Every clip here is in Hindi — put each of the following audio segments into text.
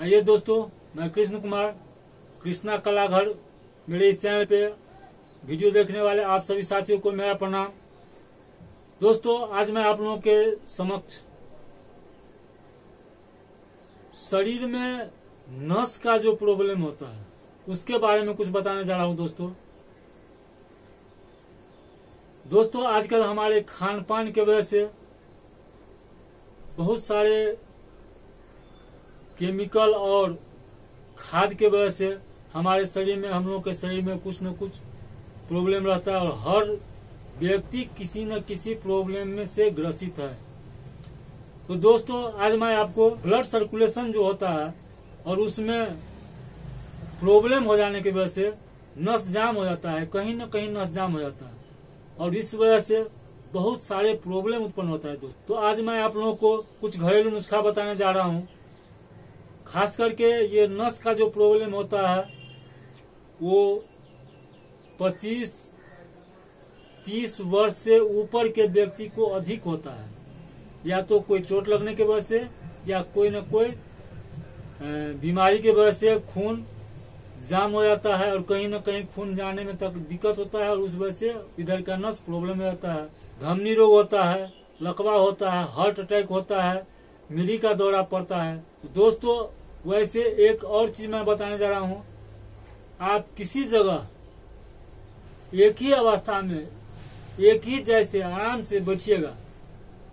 आइए दोस्तों, मैं कृष्ण कुमार, कृष्णा कला घर, मेरे इस चैनल पे वीडियो देखने वाले आप सभी साथियों को मेरा प्रणाम। दोस्तों, आज मैं आप लोगों के समक्ष शरीर में नस का जो प्रॉब्लम होता है उसके बारे में कुछ बताने जा रहा हूं। दोस्तों आजकल हमारे खान पान के वजह से बहुत सारे केमिकल और खाद के वजह से हमारे शरीर में, हम लोग के शरीर में कुछ न कुछ प्रॉब्लम रहता है और हर व्यक्ति किसी न किसी प्रॉब्लम में से ग्रसित है। तो दोस्तों आज मैं आपको ब्लड सर्कुलेशन जो होता है और उसमें प्रॉब्लम हो जाने की वजह से नस जाम हो जाता है, कहीं न कहीं नस जाम हो जाता है और इस वजह से बहुत सारे प्रॉब्लम उत्पन्न होता है। दोस्तों तो आज मैं आप लोगों को कुछ घरेलू नुस्खा बताने जा रहा हूँ। खास करके ये नस का जो प्रॉब्लम होता है वो 25-30 वर्ष से ऊपर के व्यक्ति को अधिक होता है, या तो कोई चोट लगने की वजह से या कोई न कोई बीमारी की वजह से खून जाम हो जाता है और कहीं न कहीं खून जाने में तक दिक्कत होता है और उस वजह से इधर का नस प्रॉब्लम में रहता है। धमनी रोग होता है, लकवा होता है, हार्ट अटैक होता है, मिरी का दौरा पड़ता है। दोस्तों वैसे एक और चीज मैं बताने जा रहा हूँ, आप किसी जगह एक ही अवस्था में एक ही जैसे आराम से बैठिएगा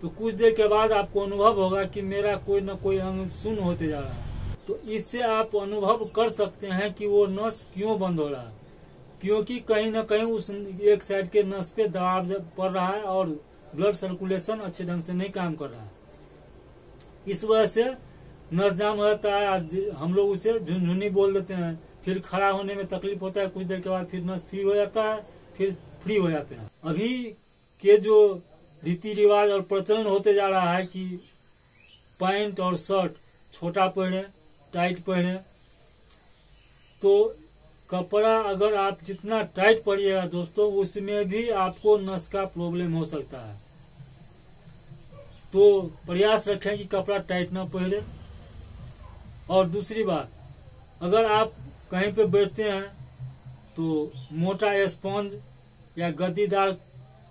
तो कुछ देर के बाद आपको अनुभव होगा कि मेरा कोई न कोई अंग शून्य होते जा रहा है। तो इससे आप अनुभव कर सकते हैं कि वो नस क्यों बंद हो रहा है, क्योंकि कहीं न कहीं उस एक साइड के नस पे दबाव पड़ रहा है और ब्लड सर्कुलेशन अच्छे ढंग से नहीं काम कर रहा है। इस वजह से नस जाम हो जाता है, हम लोग उसे झुनझुनी बोल देते हैं। फिर खड़ा होने में तकलीफ होता है, कुछ देर के बाद फिर नस फ्री हो जाता है, फिर फ्री हो जाते हैं। अभी के जो रीति रिवाज और प्रचलन होते जा रहा है कि पैंट और शर्ट छोटा पहने, टाइट पहने, तो कपड़ा अगर आप जितना टाइट पहनिएगा दोस्तों उसमें भी आपको नस का प्रॉब्लम हो सकता है। तो प्रयास रखें कि कपड़ा टाइट न पहने। और दूसरी बात, अगर आप कहीं पे बैठते हैं तो मोटा स्पंज या गद्दीदार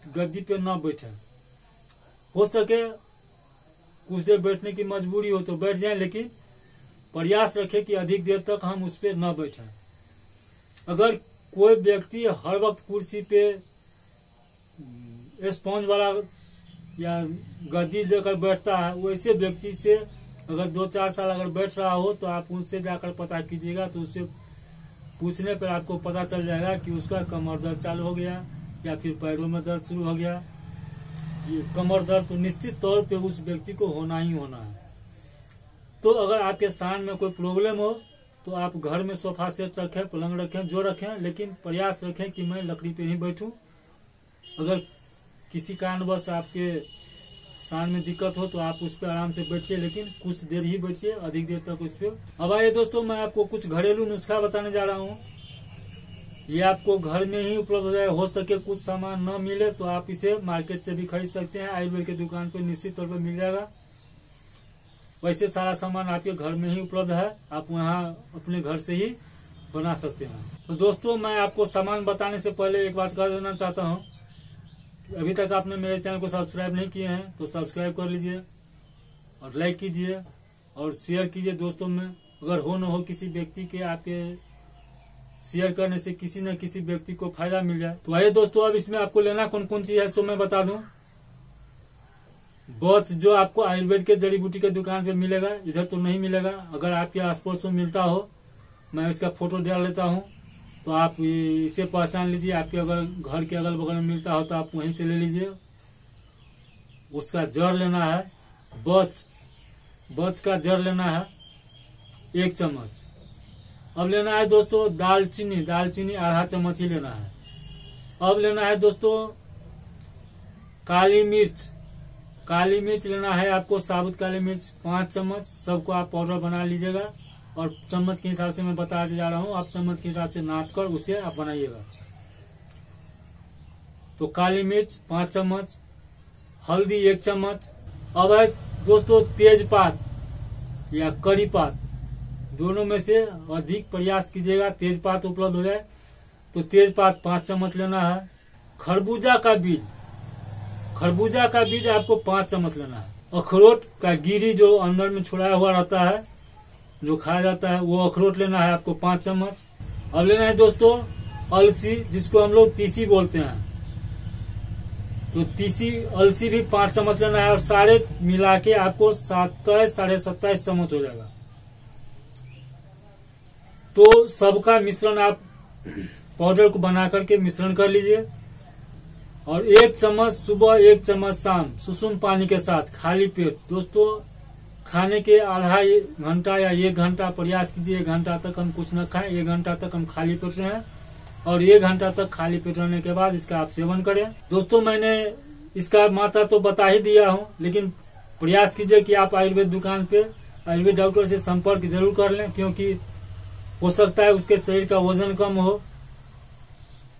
गद्दी पे न बैठे। हो सके कुछ देर बैठने की मजबूरी हो तो बैठ जाएं, लेकिन प्रयास रखें कि अधिक देर तक हम उस पे न बैठें। अगर कोई व्यक्ति हर वक्त कुर्सी पे स्पंज वाला या गद्दी लेकर बैठता है, वैसे व्यक्ति से अगर 2-4 साल अगर बैठ रहा हो तो आप उनसे जाकर पता कीजिएगा, तो उससे पूछने पर आपको पता चल जाएगा कि उसका कमर दर्द चालू हो गया या फिर पैरों में दर्द शुरू हो गया। ये कमर दर्द तो निश्चित तौर पे उस व्यक्ति को होना ही होना है। तो अगर आपके सांड में कोई प्रॉब्लम हो तो आप घर में सोफा सेट रखें, पलंग रखें, जो रखें, लेकिन प्रयास रखें कि मैं लकड़ी पे ही बैठूं। अगर किसी कारणवश आपके सांड में दिक्कत हो तो आप उस पर आराम से बैठिए, लेकिन कुछ देर ही बैठिए, अधिक देर तक उस पर। अब आइए दोस्तों, मैं आपको कुछ घरेलू नुस्खा बताने जा रहा हूँ। ये आपको घर में ही उपलब्ध है। हो सके कुछ सामान न मिले तो आप इसे मार्केट से भी खरीद सकते हैं, आयुर्वेद की दुकान पे निश्चित तौर पर मिल जाएगा। वैसे सारा सामान आपके घर में ही उपलब्ध है, आप वहाँ अपने घर से ही बना सकते हैं। तो दोस्तों मैं आपको सामान बताने से पहले एक बात कह देना चाहता हूँ, अभी तक आपने मेरे चैनल को सब्सक्राइब नहीं किए हैं तो सब्सक्राइब कर लीजिए और लाइक कीजिए और शेयर कीजिए दोस्तों में। अगर हो न हो किसी व्यक्ति के आपके शेयर करने से किसी न किसी व्यक्ति को फायदा मिल जाए। तो आइए दोस्तों, अब इसमें आपको लेना कौन कौन चीज है सो मैं बता दूं। बहुत जो आपको आयुर्वेद के जड़ी बूटी के दुकान पे मिलेगा, इधर तो नहीं मिलेगा। अगर आपके आस पड़ोस में मिलता हो, मैं इसका फोटो डाल लेता हूँ तो आप इसे पहचान लीजिए। आपके अगर घर के अगल बगल में मिलता हो तो आप वहीं से ले लीजिए। उसका जड़ लेना है, बच का जड़ लेना है 1 चम्मच। अब लेना है दोस्तों दालचीनी आधा चम्मच ही लेना है। अब लेना है दोस्तों काली मिर्च लेना है आपको, साबुत काली मिर्च 5 चम्मच। सबको आप पाउडर बना लीजिएगा और चम्मच के हिसाब से मैं बताते जा रहा हूँ, आप चम्मच के हिसाब से नाप कर उसे आप बनाइएगा। तो काली मिर्च 5 चम्मच, हल्दी 1 चम्मच। अब है दोस्तों तेजपात या कड़ी पात दोनों में से अधिक प्रयास कीजिएगा तेजपात उपलब्ध हो जाए तो तेजपात 5 चम्मच लेना है। खरबूजा का बीज आपको 5 चम्मच लेना है। अखरोट का गिरी जो अंदर में छुड़ाया हुआ रहता है, जो खाया जाता है, वो अखरोट लेना है आपको 5 चम्मच। अब लेना है दोस्तों अलसी, जिसको हम लोग तीसी बोलते हैं, तो तीसी अलसी भी 5 चम्मच लेना है और सारे मिला के आपको 27 साढ़े 27 चम्मच हो जाएगा। तो सबका मिश्रण आप पाउडर को बना करके मिश्रण कर लीजिए और 1 चम्मच सुबह 1 चम्मच शाम सुसुम पानी के साथ खाली पेट। दोस्तों खाने के आधा घंटा या 1 घंटा प्रयास कीजिए, 1 घंटा तक हम कुछ न खाएं, 1 घंटा तक हम खाली पेट रहें और 1 घंटा तक खाली पेट रहने के बाद इसका आप सेवन करें। दोस्तों मैंने इसका मात्रा तो बता ही दिया हूं, लेकिन प्रयास कीजिए कि आप आयुर्वेद दुकान पे आयुर्वेद डॉक्टर से संपर्क जरूर कर लें, क्योंकि हो सकता है उसके शरीर का वजन कम हो,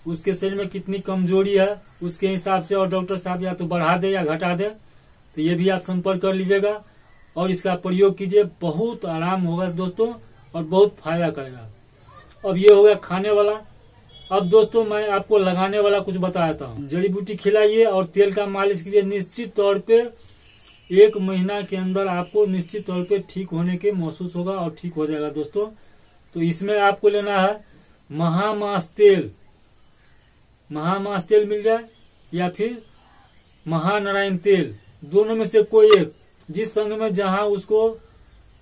उसके शरीर में कितनी कमजोरी है उसके हिसाब से, और डॉक्टर साहब या तो बढ़ा दे या घटा दे, तो ये भी आप संपर्क कर लीजिएगा और इसका प्रयोग कीजिए। बहुत आराम होगा दोस्तों और बहुत फायदा करेगा। अब ये हो गया खाने वाला। अब दोस्तों मैं आपको लगाने वाला कुछ बताता हूँ। जड़ी बूटी खिलाइए और तेल का मालिश कीजिए। निश्चित तौर पे 1 महीना के अंदर आपको निश्चित तौर पे ठीक होने के महसूस होगा और ठीक हो जाएगा दोस्तों। तो इसमें आपको लेना है महामास तेल मिल जाए या फिर महानारायण तेल, दोनों में से कोई एक, जिस संग में जहां उसको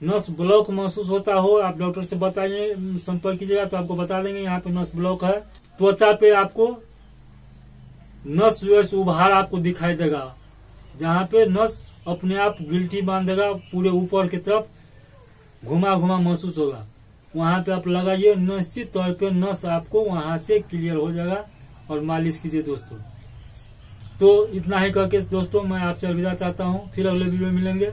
नस ब्लॉक महसूस होता हो आप डॉक्टर से बताइए, संपर्क कीजिएगा तो आपको बता देंगे यहाँ पे नस ब्लॉक है। त्वचा पे आपको नस उभार आपको दिखाई देगा, जहाँ पे नस अपने आप गिल्टी बांधेगा, पूरे ऊपर की तरफ घुमा महसूस होगा, वहां पे आप लगाइए। निश्चित तौर पे नस आपको वहां से क्लियर हो जाएगा और मालिश कीजिए दोस्तों। तो इतना ही करके दोस्तों मैं आपसे अलविदा चाहता हूँ, फिर अगले वीडियो में मिलेंगे।